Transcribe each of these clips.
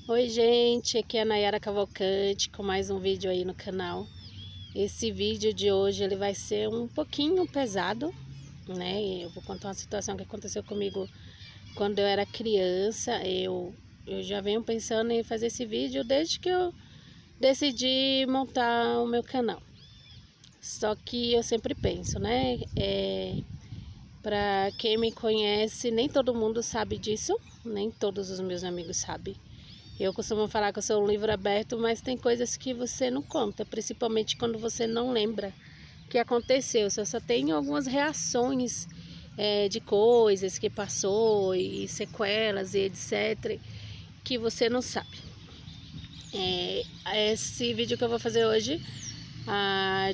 Oi gente, aqui é a Nayara Cavalcante com mais um vídeo aí no canal. Esse vídeo de hoje ele vai ser um pouquinho pesado, né? Eu vou contar uma situação que aconteceu comigo quando eu era criança. Eu já venho pensando em fazer esse vídeo desde que eu decidi montar o meu canal. Só que eu sempre penso, né? Para quem me conhece, nem todo mundo sabe disso, nem todos os meus amigos sabem. Eu costumo falar que eu sou um livro aberto, mas tem coisas que você não conta, principalmente quando você não lembra o que aconteceu. Você só tem algumas reações de coisas que passou e sequelas e etc. que você não sabe. Esse vídeo que eu vou fazer hoje,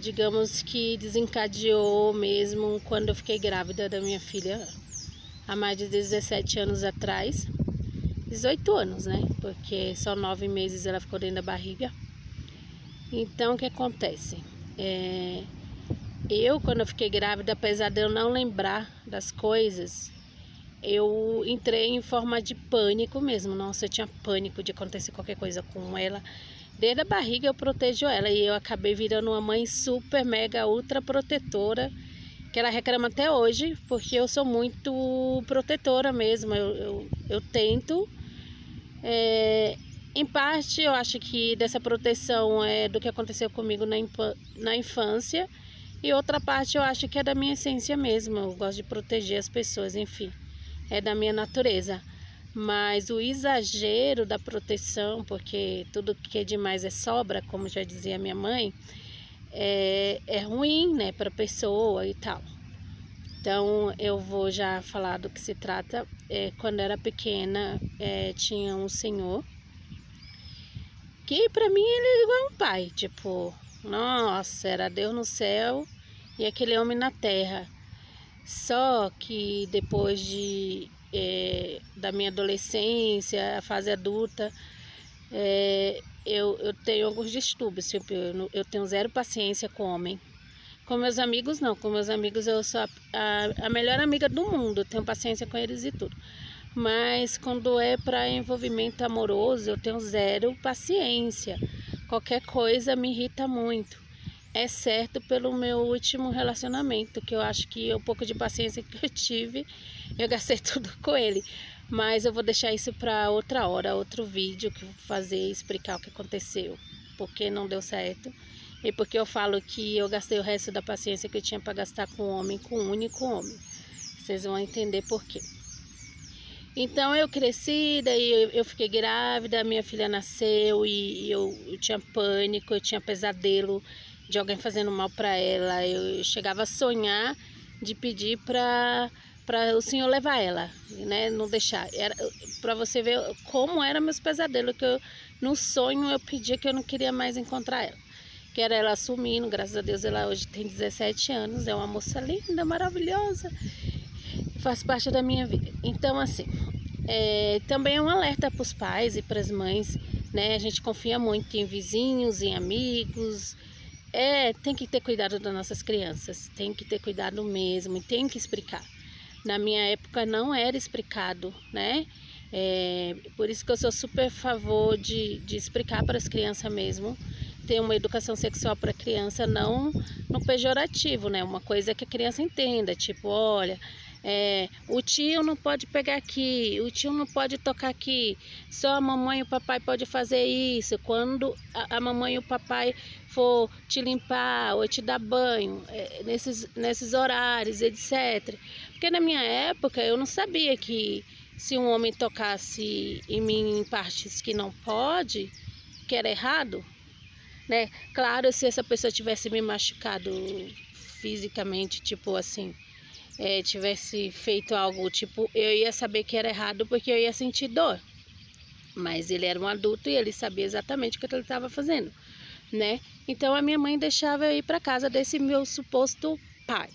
digamos que desencadeou mesmo quando eu fiquei grávida da minha filha há mais de 17 anos atrás. 18 anos, né? Porque só 9 meses ela ficou dentro da barriga. Então, o que acontece? Quando eu fiquei grávida, apesar de eu não lembrar das coisas, eu entrei em forma de pânico mesmo. Nossa, eu tinha pânico de acontecer qualquer coisa com ela. Desde a barriga eu protejo ela e eu acabei virando uma mãe super, mega, ultra protetora, que ela reclama até hoje, porque eu sou muito protetora mesmo. Eu tento. Em parte eu acho que dessa proteção é do que aconteceu comigo na infância, e outra parte eu acho que é da minha essência mesmo. Eu gosto de proteger as pessoas, enfim, é da minha natureza. Mas o exagero da proteção, porque tudo que é demais é sobra, como já dizia minha mãe, é ruim, né, para a pessoa e tal. Então eu vou já falar do que se trata. Quando eu era pequena, tinha um senhor que pra mim ele é igual um pai, tipo, nossa, era Deus no céu e aquele homem na terra. Só que depois da minha adolescência, a fase adulta, eu tenho alguns distúrbios, tipo, eu tenho zero paciência com homem. Com meus amigos não, com meus amigos eu sou a melhor amiga do mundo, eu tenho paciência com eles e tudo. Mas quando é para envolvimento amoroso, eu tenho zero paciência. Qualquer coisa me irrita muito. Exceto pelo meu último relacionamento, que eu acho que o pouco de paciência que eu tive, eu gastei tudo com ele. Mas eu vou deixar isso para outra hora, outro vídeo que eu vou fazer, explicar o que aconteceu, porque não deu certo. E porque eu falo que eu gastei o resto da paciência que eu tinha para gastar com um homem, com um único homem. Vocês vão entender por quê. Então eu cresci, daí eu fiquei grávida, minha filha nasceu e eu tinha pânico, eu tinha pesadelo de alguém fazendo mal para ela. Eu chegava a sonhar de pedir para o senhor levar ela, né? Não deixar. Era para você ver como eram meus pesadelos, que no sonho eu pedia que eu não queria mais encontrar ela. Que era ela sumindo, graças a Deus ela hoje tem 17 anos, é uma moça linda, maravilhosa, faz parte da minha vida. Então assim, também é um alerta para os pais e para as mães, né? A gente confia muito em vizinhos, em amigos. Tem que ter cuidado das nossas crianças, tem que ter cuidado mesmo e tem que explicar. Na minha época não era explicado, né? Por isso que eu sou super a favor de explicar para as crianças mesmo. Ter uma educação sexual para a criança, não no pejorativo, né? Uma coisa que a criança entenda, tipo, olha, o tio não pode pegar aqui, o tio não pode tocar aqui, só a mamãe e o papai pode fazer isso. Quando a mamãe e o papai for te limpar ou te dar banho, nesses horários, etc. Porque na minha época eu não sabia que se um homem tocasse em mim em partes que não pode, que era errado, né? Claro, se essa pessoa tivesse me machucado fisicamente, tipo assim, tivesse feito algo, tipo, eu ia saber que era errado porque eu ia sentir dor. Mas ele era um adulto e ele sabia exatamente o que ele estava fazendo, né? Então a minha mãe deixava eu ir para casa desse meu suposto pai.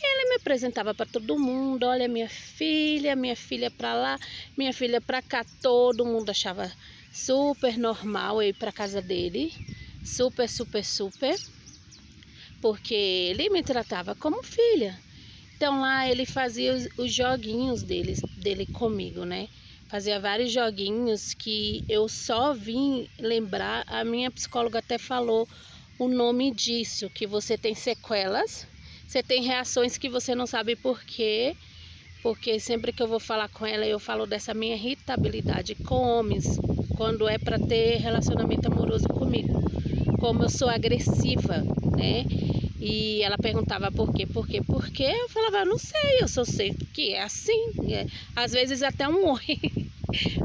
E ele me apresentava para todo mundo, olha minha filha para lá, minha filha para cá. Todo mundo achava super normal eu ir para casa dele, super, super, super, porque ele me tratava como filha. Então lá ele fazia os joguinhos dele comigo, né? fazia vários joguinhos que eu só vim lembrar. A minha psicóloga até falou o nome disso, que você tem sequelas, você tem reações que você não sabe por quê, porque sempre que eu vou falar com ela, eu falo dessa minha irritabilidade com homens, quando é para ter relacionamento amoroso comigo, como eu sou agressiva, né? E ela perguntava por quê, eu falava, não sei, eu só sei que é assim, às vezes até um oi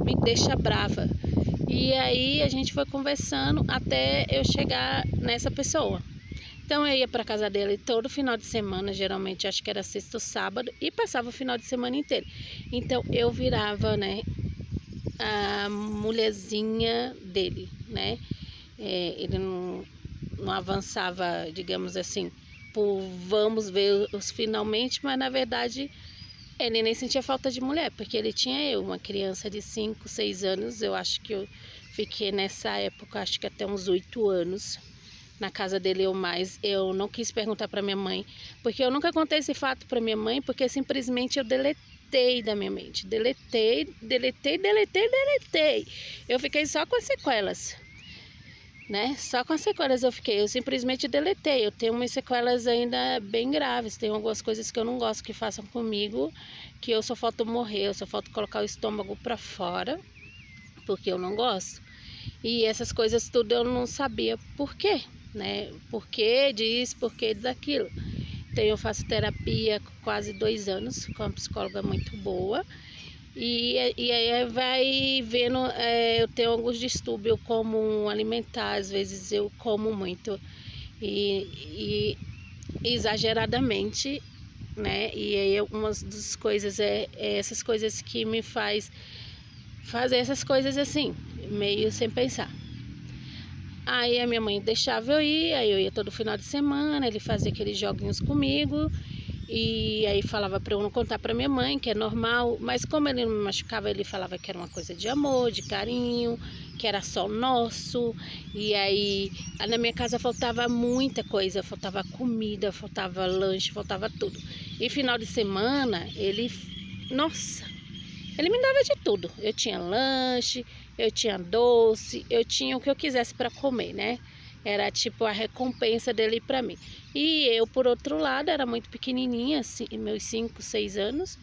me deixa brava. E aí a gente foi conversando até eu chegar nessa pessoa. Então eu ia para casa dele todo final de semana, geralmente acho que era sexta ou sábado, e passava o final de semana inteiro. Então eu virava, né, a mulherzinha dele, né? Ele não avançava, digamos assim, por vamos ver os finalmente, mas na verdade ele nem sentia falta de mulher, porque ele tinha eu, uma criança de 5, 6 anos, eu acho que eu fiquei nessa época, acho que até uns 8 anos, na casa dele ou mais. Eu não quis perguntar para minha mãe, porque eu nunca contei esse fato para minha mãe, porque simplesmente eu deletei da minha mente, deletei. Eu fiquei só com as sequelas, né? Só com as sequelas eu fiquei, eu simplesmente deletei. Eu tenho umas sequelas ainda bem graves, tem algumas coisas que eu não gosto que façam comigo, que eu só falta morrer, eu só falta colocar o estômago para fora, porque eu não gosto. E essas coisas tudo eu não sabia por quê, né? Por que disso, por que daquilo. Então eu faço terapia há quase 2 anos com uma psicóloga muito boa. E aí vai vendo, eu tenho alguns distúrbios como alimentar, às vezes eu como muito e exageradamente, né? E aí algumas das coisas é essas coisas que me faz fazer essas coisas assim, meio sem pensar. Aí a minha mãe deixava eu ir, aí eu ia todo final de semana, ele fazia aqueles joguinhos comigo. E aí falava para eu não contar para minha mãe, que é normal, mas como ele não me machucava, ele falava que era uma coisa de amor, de carinho, que era só nosso. E aí na minha casa faltava muita coisa, faltava comida, faltava lanche, faltava tudo. E final de semana, nossa, ele me dava de tudo. Eu tinha lanche, eu tinha doce, eu tinha o que eu quisesse para comer, né? Era tipo a recompensa dele para mim. E eu, por outro lado, era muito pequenininha, assim, meus 5, 6 anos,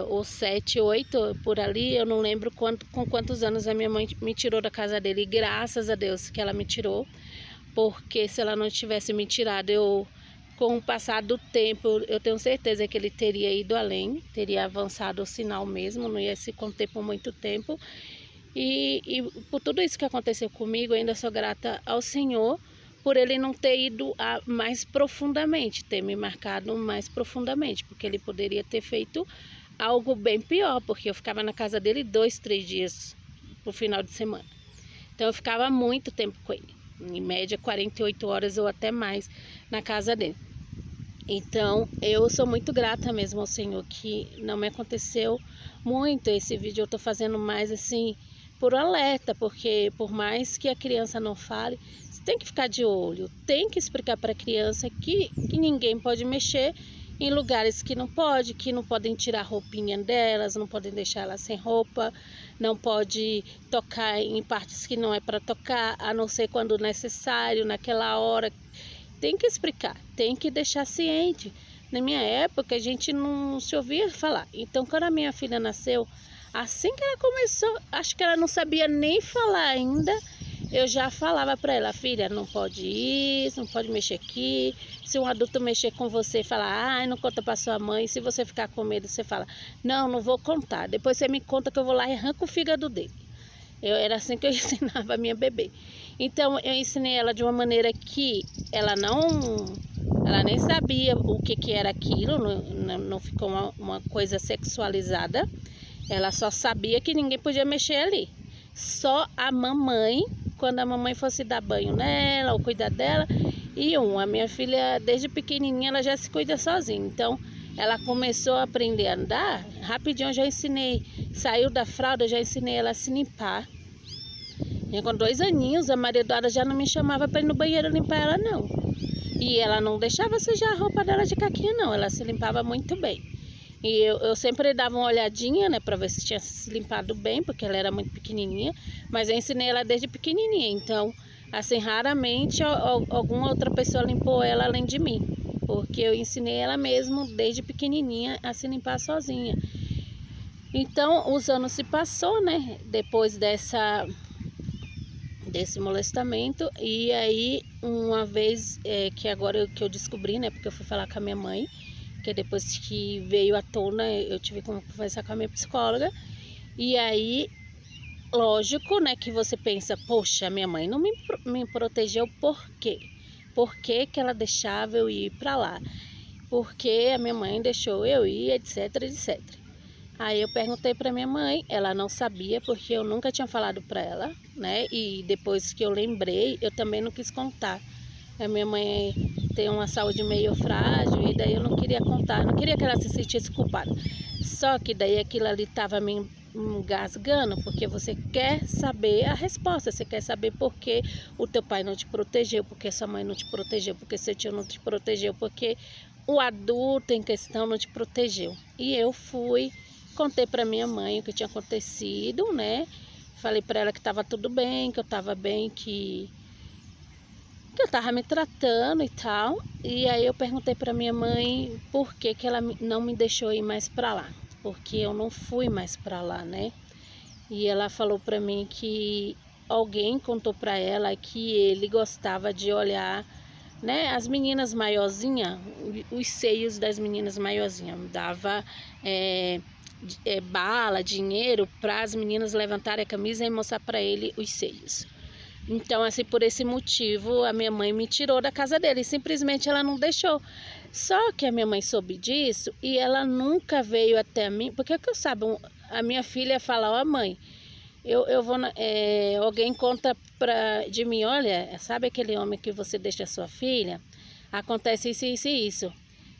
ou 7, 8, por ali. Eu não lembro com quantos anos a minha mãe me tirou da casa dele. E graças a Deus que ela me tirou, porque se ela não tivesse me tirado, com o passar do tempo, eu tenho certeza que ele teria ido além, teria avançado o sinal mesmo, não ia se conter por muito tempo. E por tudo isso que aconteceu comigo, eu ainda sou grata ao Senhor por ele não ter ido mais profundamente, ter me marcado mais profundamente, porque ele poderia ter feito algo bem pior, porque eu ficava na casa dele 2, 3 dias no final de semana. Então eu ficava muito tempo com ele, em média 48 horas ou até mais na casa dele. Então eu sou muito grata mesmo ao Senhor que não me aconteceu muito. Esse vídeo eu tô fazendo mais assim por alerta, porque por mais que a criança não fale, você tem que ficar de olho, tem que explicar para a criança que ninguém pode mexer em lugares que não podem tirar a roupinha delas, não podem deixar elas sem roupa, não pode tocar em partes que não é para tocar, a não ser quando necessário, naquela hora. Tem que explicar, tem que deixar ciente. Na minha época a gente não se ouvia falar, então quando a minha filha nasceu, assim que ela começou, acho que ela não sabia nem falar ainda, eu já falava para ela, filha, não pode ir, não pode mexer aqui. Se um adulto mexer com você e falar, não conta para sua mãe. Se você ficar com medo, você fala, não vou contar. Depois você me conta que eu vou lá e arranco o fígado dele. Era assim que eu ensinava a minha bebê. Então eu ensinei ela de uma maneira que ela nem sabia o que era aquilo, não ficou uma coisa sexualizada. Ela só sabia que ninguém podia mexer ali. Só a mamãe, quando a mamãe fosse dar banho nela ou cuidar dela. E a minha filha, desde pequenininha, ela já se cuida sozinha. Então, ela começou a aprender a andar. Rapidinho eu já ensinei. Saiu da fralda, eu já ensinei ela a se limpar. E com 2 aninhos, a Maria Eduarda já não me chamava para ir no banheiro limpar ela, não. E ela não deixava sujar a roupa dela de caquinha, não. Ela se limpava muito bem. E eu sempre dava uma olhadinha, né, para ver se tinha se limpado bem, porque ela era muito pequenininha, mas eu ensinei ela desde pequenininha, então, assim, raramente alguma outra pessoa limpou ela além de mim, porque eu ensinei ela mesmo desde pequenininha a se limpar sozinha. Então, os anos se passou, né, depois desse molestamento, e aí uma vez que agora que eu descobri, né, porque eu fui falar com a minha mãe, que depois que veio à tona eu tive que conversar com a minha psicóloga, e aí, lógico, né, que você pensa, poxa, minha mãe não me protegeu, por quê? Por que que ela deixava eu ir para lá? Por que a minha mãe deixou eu ir, etc, etc. Aí eu perguntei para minha mãe, ela não sabia porque eu nunca tinha falado para ela, né? E depois que eu lembrei, eu também não quis contar. A minha mãe tem uma saúde meio frágil e daí eu não queria contar, não queria que ela se sentisse culpada. Só que daí aquilo ali estava me engasgando, porque você quer saber a resposta, você quer saber por que o teu pai não te protegeu, porque sua mãe não te protegeu, porque seu tio não te protegeu, porque o adulto em questão não te protegeu. E eu fui, contei para minha mãe o que tinha acontecido, né? Falei para ela que estava tudo bem, que eu estava bem, que eu estava me tratando e tal. E aí eu perguntei para minha mãe por que que ela não me deixou ir mais para lá, porque eu não fui mais para lá, né? E ela falou para mim que alguém contou para ela que ele gostava de olhar, né, as meninas maiorzinhas, os seios das meninas maiorzinhas, dava bala, dinheiro para as meninas levantarem a camisa e mostrar para ele os seios. Então, assim, por esse motivo, a minha mãe me tirou da casa dele, simplesmente ela não deixou. Só que a minha mãe soube disso e ela nunca veio até mim, porque que eu sabe, a minha filha fala, ó mãe, eu vou, alguém conta de mim, olha, sabe aquele homem que você deixa a sua filha? Acontece isso, isso e isso.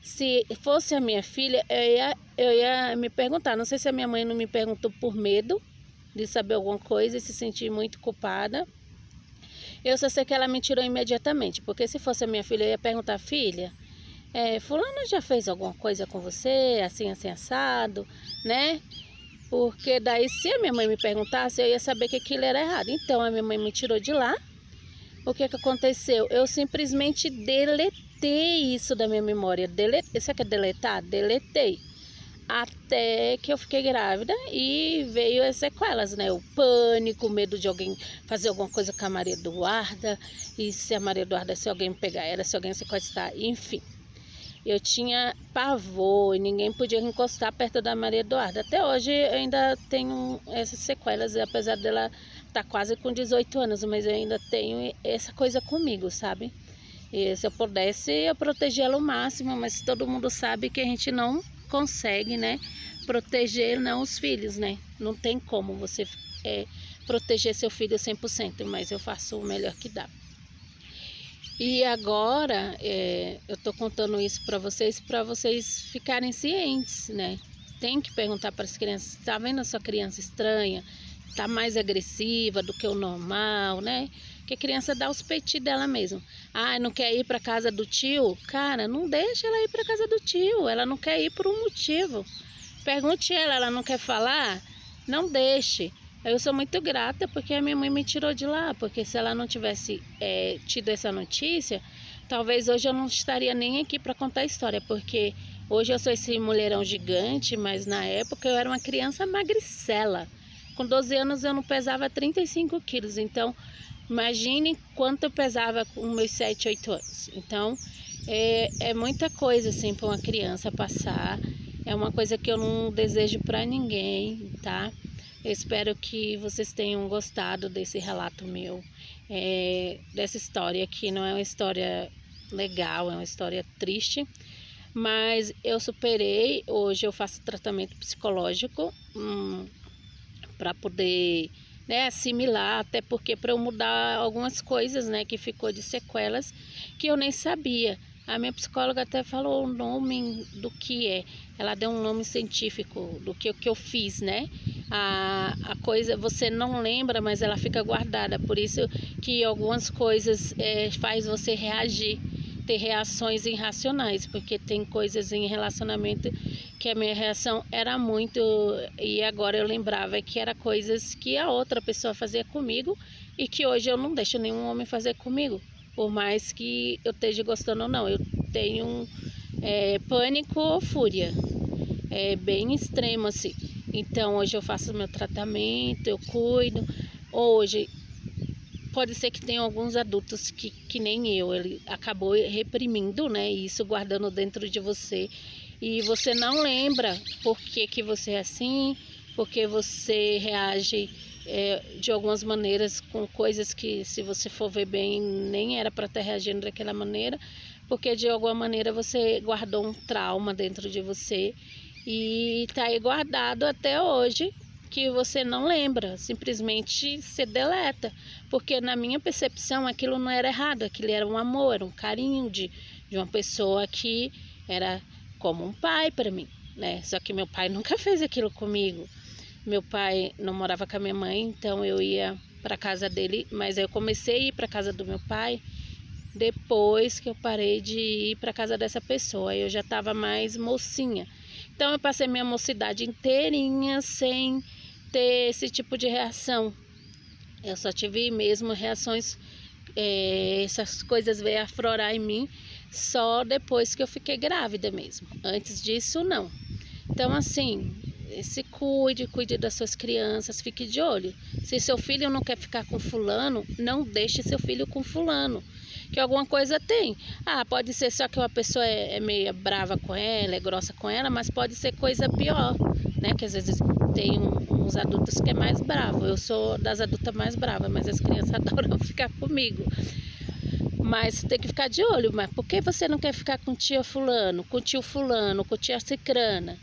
Se fosse a minha filha, eu ia me perguntar, não sei se a minha mãe não me perguntou por medo de saber alguma coisa e se sentir muito culpada. Eu só sei que ela me tirou imediatamente, porque se fosse a minha filha, eu ia perguntar, filha, fulano já fez alguma coisa com você, assim, assim, assado, né? Porque daí, se a minha mãe me perguntasse, eu ia saber que aquilo era errado. Então, a minha mãe me tirou de lá. O que que aconteceu? Eu simplesmente deletei isso da minha memória. Isso aqui é deletar? Deletei. Até que eu fiquei grávida e veio as sequelas, né? O pânico, o medo de alguém fazer alguma coisa com a Maria Eduarda. E se a Maria Eduarda, se alguém pegar ela, se alguém sequestrar, enfim. Eu tinha pavor e ninguém podia encostar perto da Maria Eduarda. Até hoje eu ainda tenho essas sequelas, apesar dela estar quase com 18 anos, mas eu ainda tenho essa coisa comigo, sabe? E se eu pudesse, eu protegia ela ao máximo, mas todo mundo sabe que a gente não consegue, né, proteger não os filhos, né? Não tem como você proteger seu filho 100%, mas eu faço o melhor que dá. E agora eu tô contando isso para vocês ficarem cientes, né? Tem que perguntar para as crianças, tá vendo a sua criança estranha? Tá mais agressiva do que o normal, né? Que a criança dá os peitinhos dela mesmo. Ah, não quer ir para casa do tio? Cara, não deixa ela ir para casa do tio. Ela não quer ir por um motivo. Pergunte ela não quer falar? Não deixe. Eu sou muito grata porque a minha mãe me tirou de lá, porque se ela não tivesse tido essa notícia, talvez hoje eu não estaria nem aqui para contar a história, porque hoje eu sou esse mulherão gigante, mas na época eu era uma criança magricela. Com 12 anos eu não pesava 35 quilos, então imagine quanto eu pesava com meus 7, 8 anos. Então é muita coisa assim para uma criança passar, é uma coisa que eu não desejo para ninguém, tá? Eu espero que vocês tenham gostado desse relato meu, dessa história que não é uma história legal, é uma história triste, mas eu superei. Hoje eu faço tratamento psicológico para poder, né, assimilar, até porque para eu mudar algumas coisas, né, que ficou de sequelas que eu nem sabia. A minha psicóloga até falou o nome do que é. Ela deu um nome científico do que eu fiz, né? A coisa você não lembra, mas ela fica guardada. Por isso que algumas coisas faz você reagir. ter reações irracionais, porque tem coisas em relacionamento que a minha reação era muito, e agora eu lembrava que era coisas que a outra pessoa fazia comigo e que hoje eu não deixo nenhum homem fazer comigo, por mais que eu esteja gostando ou não. Eu tenho pânico ou fúria, bem extremo assim. Então hoje eu faço meu tratamento, eu cuido. Hoje pode ser que tenha alguns adultos que nem eu, ele acabou reprimindo, né, isso guardando dentro de você, e você não lembra por que você é assim, porque você reage de algumas maneiras com coisas que, se você for ver bem, nem era para estar reagindo daquela maneira, porque de alguma maneira você guardou um trauma dentro de você e está aí guardado até hoje, que você não lembra, simplesmente se deleta, porque na minha percepção aquilo não era errado, aquilo era um amor, era um carinho de uma pessoa que era como um pai para mim, né? Só que meu pai nunca fez aquilo comigo. Meu pai não morava com a minha mãe, então eu ia para casa dele, mas eu comecei a ir para casa do meu pai depois que eu parei de ir para casa dessa pessoa. Eu já estava mais mocinha, então eu passei minha mocidade inteirinha sem ter esse tipo de reação. Eu só tive mesmo reações, essas coisas veio aflorar em mim só depois que eu fiquei grávida mesmo. Antes disso, não. Então, assim, cuide das suas crianças, fique de olho. Se seu filho não quer ficar com fulano, não deixe seu filho com fulano, que alguma coisa tem. Pode ser só que uma pessoa é meio brava com ela, é grossa com ela, mas pode ser coisa pior, né? Que às vezes tem uns adultos que é mais bravo. Eu sou das adultas mais bravas, mas as crianças adoram ficar comigo. Mas tem que ficar de olho. Mas por que você não quer ficar com tia fulano, com tio fulano, com tia cicrana?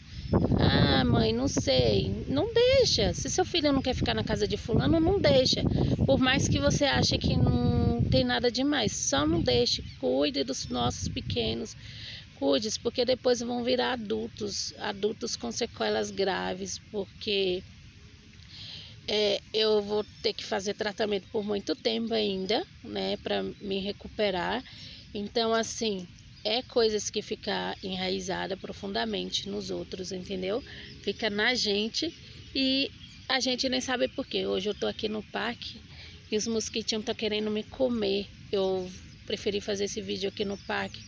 Mãe, não sei. Não deixa. Se seu filho não quer ficar na casa de fulano, não deixa. Por mais que você ache que não tem nada demais, só não deixe. Cuide dos nossos pequenos. Cuide, porque depois vão virar adultos com sequelas graves, porque eu vou ter que fazer tratamento por muito tempo ainda, né, para me recuperar. Então, assim, coisas que fica enraizada profundamente nos outros, entendeu? Fica na gente e a gente nem sabe por quê. Hoje eu tô aqui no parque e os mosquitinhos estão querendo me comer. Eu preferi fazer esse vídeo aqui no parque,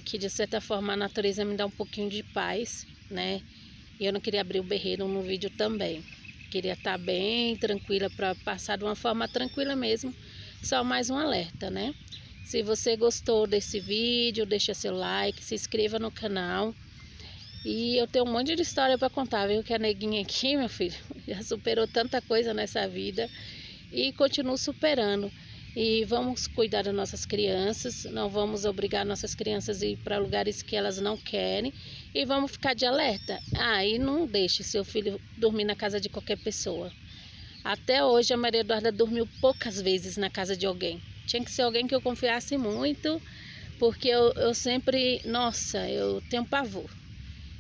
que de certa forma a natureza me dá um pouquinho de paz, né? E eu não queria abrir o berreiro no vídeo também. Queria estar bem tranquila, para passar de uma forma tranquila mesmo. Só mais um alerta, né? Se você gostou desse vídeo, deixa seu like, se inscreva no canal. E eu tenho um monte de história para contar, viu? Que a neguinha aqui, meu filho, já superou tanta coisa nessa vida e continua superando. E vamos cuidar das nossas crianças, não vamos obrigar nossas crianças a ir para lugares que elas não querem. E vamos ficar de alerta. E não deixe seu filho dormir na casa de qualquer pessoa. Até hoje a Maria Eduarda dormiu poucas vezes na casa de alguém. Tinha que ser alguém que eu confiasse muito, porque eu sempre, nossa, eu tenho pavor.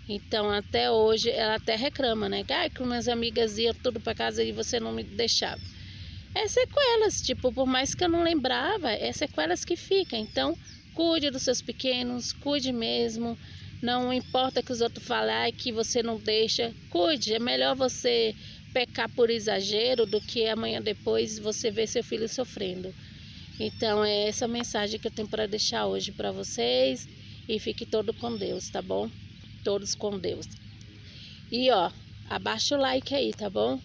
Então até hoje ela até reclama, né? Que minhas amigas iam tudo para casa e você não me deixava. Sequelas, tipo, por mais que eu não lembrava, sequelas que ficam. Então cuide dos seus pequenos, cuide mesmo. Não importa que os outros falem que você não deixa, cuide. É melhor você pecar por exagero do que amanhã depois você ver seu filho sofrendo. Então é essa mensagem que eu tenho para deixar hoje para vocês. E fique todo com Deus, tá bom? Todos com Deus. E abaixa o like aí, tá bom?